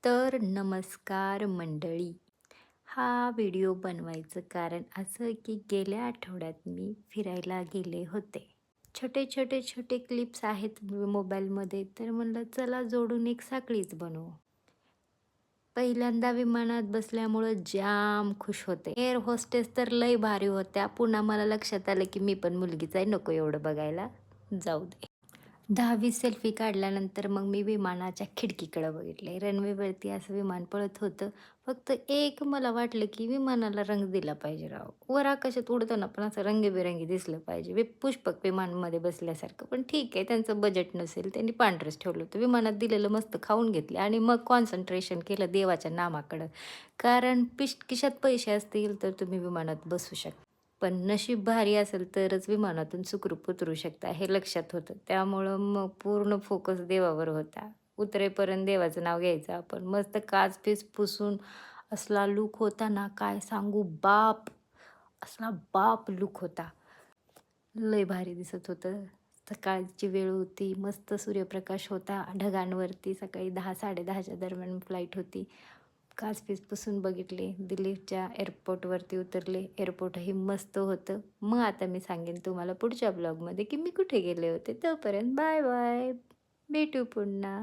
तर नमस्कार मंडळी. हा व्हिडिओ बनवायचं कारण असं की गेल्या आठवड्यात मी फिरायला गेले होते. छोटे क्लिप्स आहेत मोबाईलमध्ये, तर म्हणलं चला जोडून एक साखळीच बनवू. पहिल्यांदा विमानात बसल्यामुळं जाम खुश होते. एअर होस्टेस तर लय भारी होत्या. पुन्हा मला लक्षात आलं की मी पण मुलगीच आहे, नको एवढं बघायला, जाऊ दे. 10-20 सेल्फी काढल्यानंतर मग मी विमानाच्या खिडकीकडे बघितले. रनवेवरती असं विमान पळत होतं. फक्त एक मला वाटलं, की विमानाला रंग दिला पाहिजे राव. वर आकाशात उडताना पण असं रंगीबेरंगी दिसलं पाहिजे. पुष्पक विमानमध्ये बसल्यासारखं. पण ठीक आहे, त्यांचं बजेट नसेल, त्यांनी पांढरंच ठेवलं होतं. विमानात दिलेलं मस्त खाऊन घेतले आणि मग कॉन्सन्ट्रेशन केलं देवाच्या नामाकडं. कारण खिशात पैसे असतील, तर तुम्ही विमानात बसू शकता. पण नशीब भारी असेल तरच विमानातून सुखरूप उतरू शकता हे लक्षात होतं. त्यामुळं मग पूर्ण फोकस देवावर होता. उतरेपर्यंत देवाचं नाव घ्यायचं आपण. मस्त काच-पीच पुसून असला लूक होता ना, काय सांगू बाप! असला बाप लूक होता. लय भारी दिसत होतं. सकाळची वेळ होती, मस्त सूर्यप्रकाश होता ढगांवरती. सकाळी 10-10:30च्या दरम्यान फ्लाईट होती. काच-पीच पुसून बघितले. दिल्लीच्या एअरपोर्टवरती उतरले. एअरपोर्टही मस्त होतं. मग आता मी सांगेन तुम्हाला पुढच्या ब्लॉगमध्ये की मी कुठे गेले होते. तोपर्यंत बाय बाय. भेटू पुन्हा.